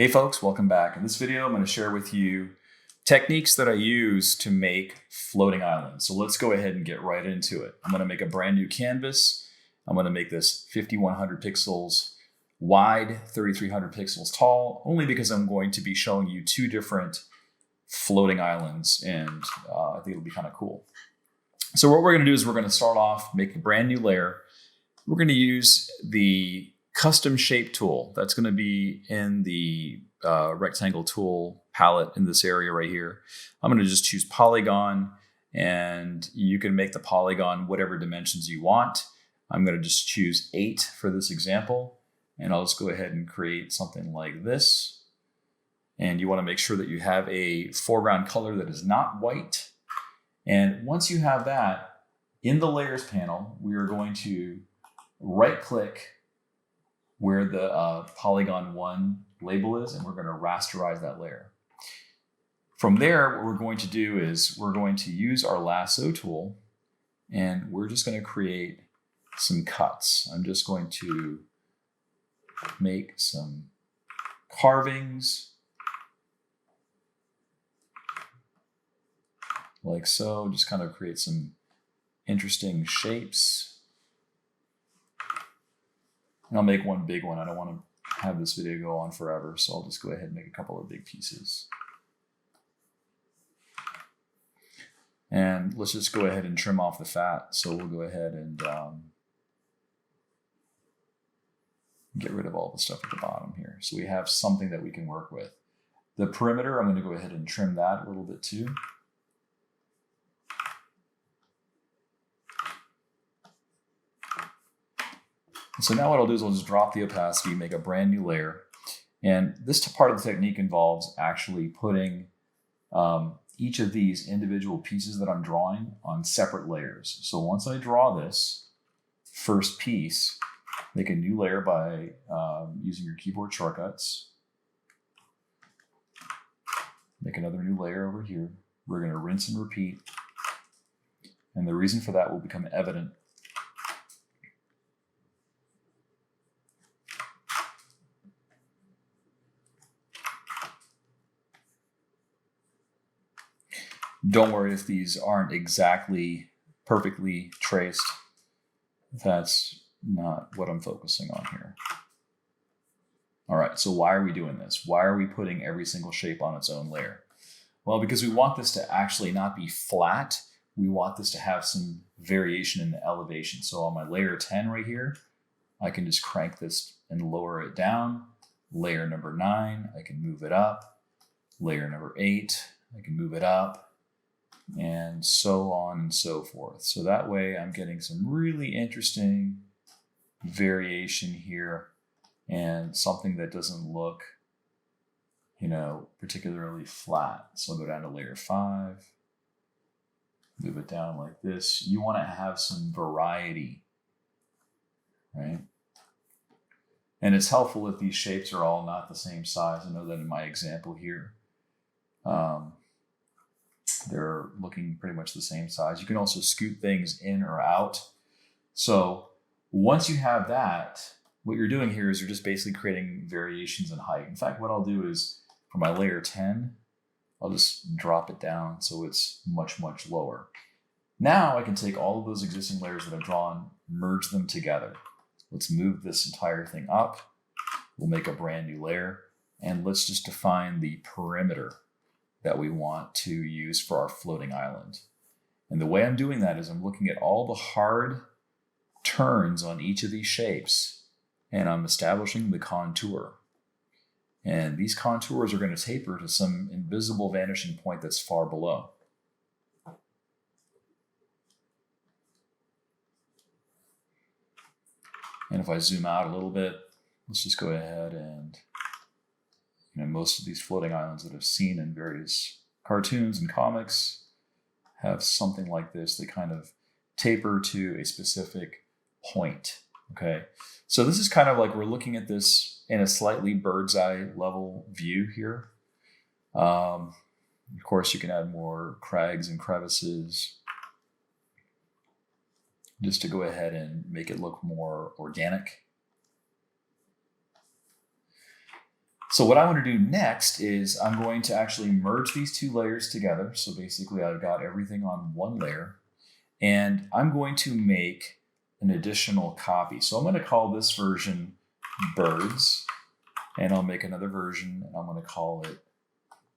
Hey folks, welcome back. In this video, I'm going to share with you techniques that I use to make floating islands. So let's go ahead and get right into it. I'm going to make a brand new canvas. I'm going to make this 5100 pixels wide, 3300 pixels tall, only because I'm going to be showing you two different floating islands, and I think it'll be kind of cool. So what we're going to do is we're going to start off, make a brand new layer. We're going to use the custom shape tool that's going to be in the rectangle tool palette in this area right here. I'm going to just choose polygon, and you can make the polygon whatever dimensions you want. I'm going to just choose 8 for this example, and I'll just go ahead and create something like this. And you want to make sure that you have a foreground color that is not white. And once you have that, in the layers panel, we are going to right click where the polygon 1 label is, and we're going to rasterize that layer. From there, what we're going to do is we're going to use our lasso tool, and we're just going to create some cuts. I'm just going to make some carvings like so, just kind of create some interesting shapes. And I'll make one big one. I don't want to have this video go on forever, so I'll just go ahead and make a couple of big pieces. And let's just go ahead and trim off the fat. So we'll go ahead and get rid of all the stuff at the bottom here. So we have something that we can work with. The perimeter, I'm going to go ahead and trim that a little bit too. So now what I'll do is I'll just drop the opacity, make a brand new layer. And this part of the technique involves actually putting each of these individual pieces that I'm drawing on separate layers. So once I draw this first piece, make a new layer by using your keyboard shortcuts. Make another new layer over here. We're going to rinse and repeat. And the reason for that will become evident. Don't worry if these aren't exactly perfectly traced. That's not what I'm focusing on here. All right, so why are we doing this? Why are we putting every single shape on its own layer? Well, because we want this to actually not be flat. We want this to have some variation in the elevation. So on my layer 10 right here, I can just crank this and lower it down. Layer number 9, I can move it up. Layer number 8, I can move it up. And so on and so forth. So that way I'm getting some really interesting variation here and something that doesn't look, particularly flat. So I'll go down to layer 5, move it down like this. You want to have some variety, right? And it's helpful if these shapes are all not the same size. I know that in my example here, they're looking pretty much the same size. You can also scoot things in or out. So once you have that, what you're doing here is you're just basically creating variations in height. In fact, what I'll do is for my layer 10, I'll just drop it down so it's much, much lower. Now I can take all of those existing layers that I've drawn, merge them together. Let's move this entire thing up. We'll make a brand new layer, and let's just define the perimeter that we want to use for our floating island. And the way I'm doing that is I'm looking at all the hard turns on each of these shapes, and I'm establishing the contour. And these contours are going to taper to some invisible vanishing point that's far below. And if I zoom out a little bit, let's just go ahead and most of these floating islands that I've seen in various cartoons and comics have something like this. They kind of taper to a specific point, okay? So this is kind of like we're looking at this in a slightly bird's eye level view here. Of course, you can add more crags and crevices just to go ahead and make it look more organic. So what I want to do next is I'm going to actually merge these two layers together. So basically I've got everything on one layer, and I'm going to make an additional copy. So I'm going to call this version birds, and I'll make another version and I'm going to call it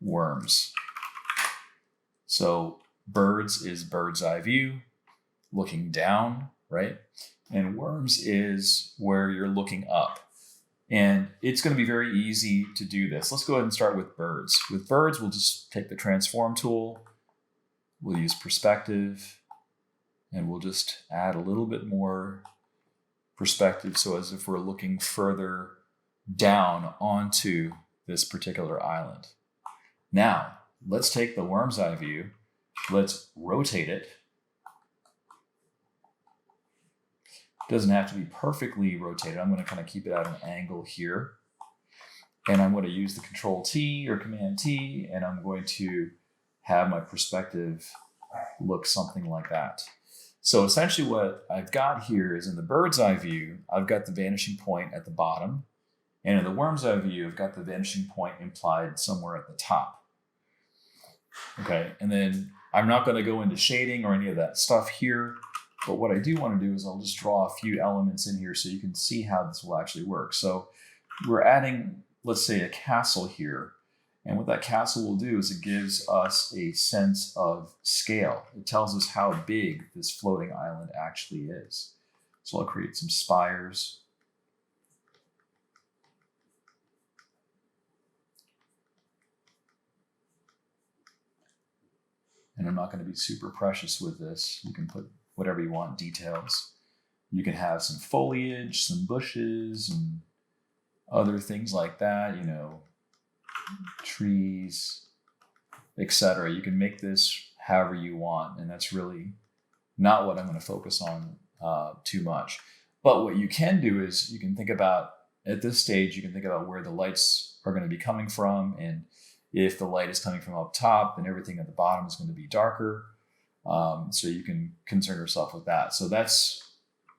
worms. So birds is bird's eye view, looking down, right? And worms is where you're looking up. And it's going to be very easy to do this. Let's go ahead and start with birds. With birds, we'll just take the transform tool. We'll use perspective, and we'll just add a little bit more perspective so as if we're looking further down onto this particular island. Now, let's take the worm's eye view. Let's rotate it. Doesn't have to be perfectly rotated. I'm going to kind of keep it at an angle here. And I'm going to use the Control T or Command T, and I'm going to have my perspective look something like that. So essentially what I've got here is in the bird's eye view, I've got the vanishing point at the bottom. And in the worm's eye view, I've got the vanishing point implied somewhere at the top. Okay, and then I'm not going to go into shading or any of that stuff here. But what I do want to do is I'll just draw a few elements in here so you can see how this will actually work. So we're adding, let's say, a castle here. And what that castle will do is it gives us a sense of scale. It tells us how big this floating island actually is. So I'll create some spires. And I'm not going to be super precious with this. You can put whatever you want, details. You can have some foliage, some bushes, and other things like that, you know, trees, etc. You can make this however you want, and that's really not what I'm going to focus on too much. But what you can do is you can think about, at this stage, you can think about where the lights are going to be coming from, and if the light is coming from up top, then everything at the bottom is going to be darker. So you can concern yourself with that. So that's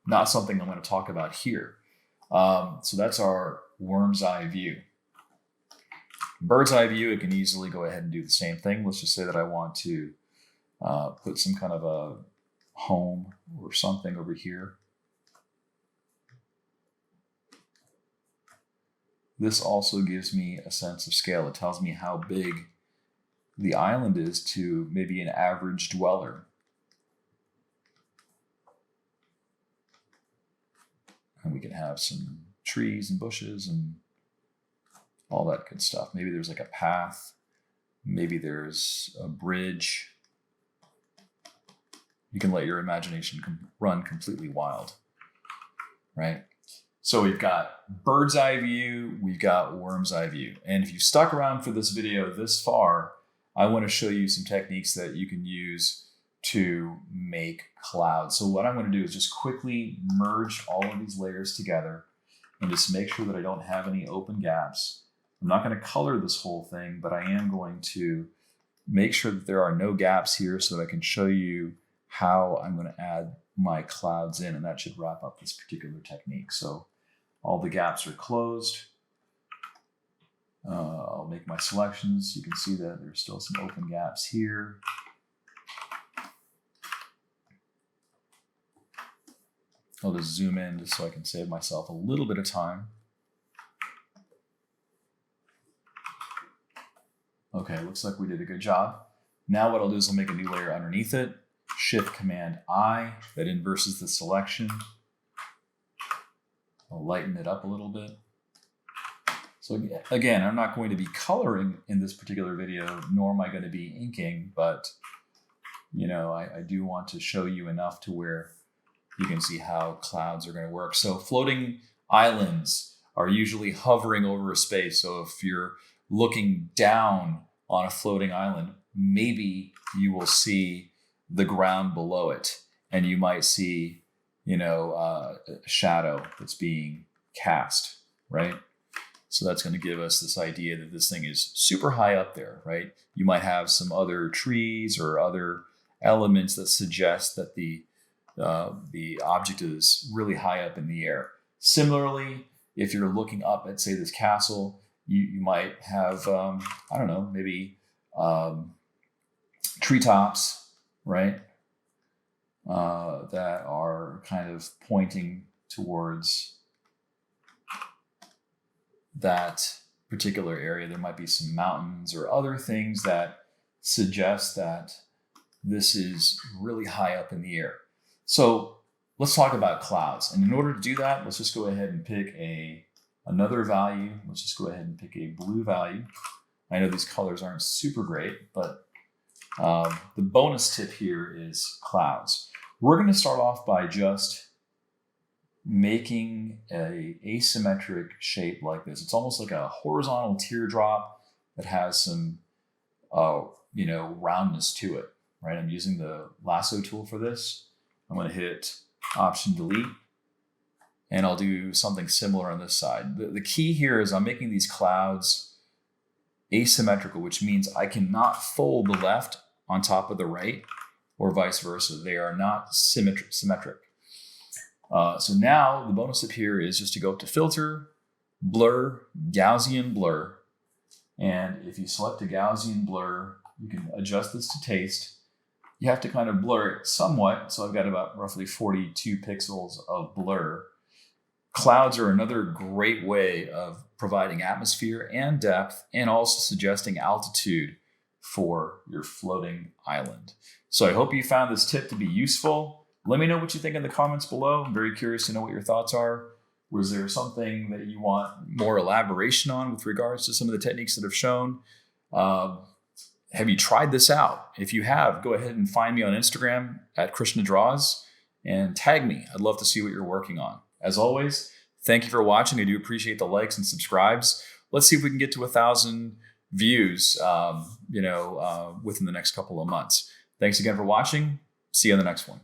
not something I'm going to talk about here. So that's our worm's eye view. Bird's eye view, it can easily go ahead and do the same thing. Let's just say that I want to put some kind of a home or something over here. This also gives me a sense of scale. It tells me how big the island is to maybe an average dweller. And we can have some trees and bushes and all that good stuff. Maybe there's like a path. Maybe there's a bridge. You can let your imagination run completely wild, right? So we've got bird's eye view, we've got worm's eye view. And if you've stuck around for this video this far, I want to show you some techniques that you can use to make clouds. So what I'm going to do is just quickly merge all of these layers together and just make sure that I don't have any open gaps. I'm not going to color this whole thing, but I am going to make sure that there are no gaps here so that I can show you how I'm going to add my clouds in, and that should wrap up this particular technique. So all the gaps are closed. I'll make my selections. You can see that there's still some open gaps here. I'll just zoom in just so I can save myself a little bit of time. Okay, looks like we did a good job. Now what I'll do is I'll make a new layer underneath it. Shift Command I, that inverses the selection. I'll lighten it up a little bit. So again, I'm not going to be coloring in this particular video, nor am I going to be inking, but you know, I do want to show you enough to where you can see how clouds are going to work. So floating islands are usually hovering over a space. So if you're looking down on a floating island, maybe you will see the ground below it, and you might see, you know, a shadow that's being cast, right? So that's going to give us this idea that this thing is super high up there, right? You might have some other trees or other elements that suggest that the object is really high up in the air. Similarly, if you're looking up at, say, this castle, You might have, I don't know, maybe treetops, right? That are kind of pointing towards that particular area. There might be some mountains or other things that suggest that this is really high up in the air. So let's talk about clouds. And in order to do that, let's just go ahead and pick another value. Let's just go ahead and pick a blue value. I know these colors aren't super great, but the bonus tip here is clouds. We're going to start off by just making a asymmetric shape like this. It's almost like a horizontal teardrop that has some, roundness to it, right? I'm using the lasso tool for this. I'm going to hit Option Delete, and I'll do something similar on this side. The key here is I'm making these clouds asymmetrical, which means I cannot fold the left on top of the right or vice versa. They are not symmetric. So now the bonus tip here is just to go up to Filter, Blur, Gaussian Blur. And if you select a Gaussian blur, you can adjust this to taste. You have to kind of blur it somewhat. So I've got about roughly 42 pixels of blur. Clouds are another great way of providing atmosphere and depth, and also suggesting altitude for your floating island. So I hope you found this tip to be useful. Let me know what you think in the comments below. I'm very curious to know what your thoughts are. Was there something that you want more elaboration on with regards to some of the techniques that I've shown? Have you tried this out? If you have, go ahead and find me on Instagram at Krishna Draws and tag me. I'd love to see what you're working on. As always, thank you for watching. I do appreciate the likes and subscribes. Let's see if we can get to 1,000 views, within the next couple of months. Thanks again for watching. See you on the next one.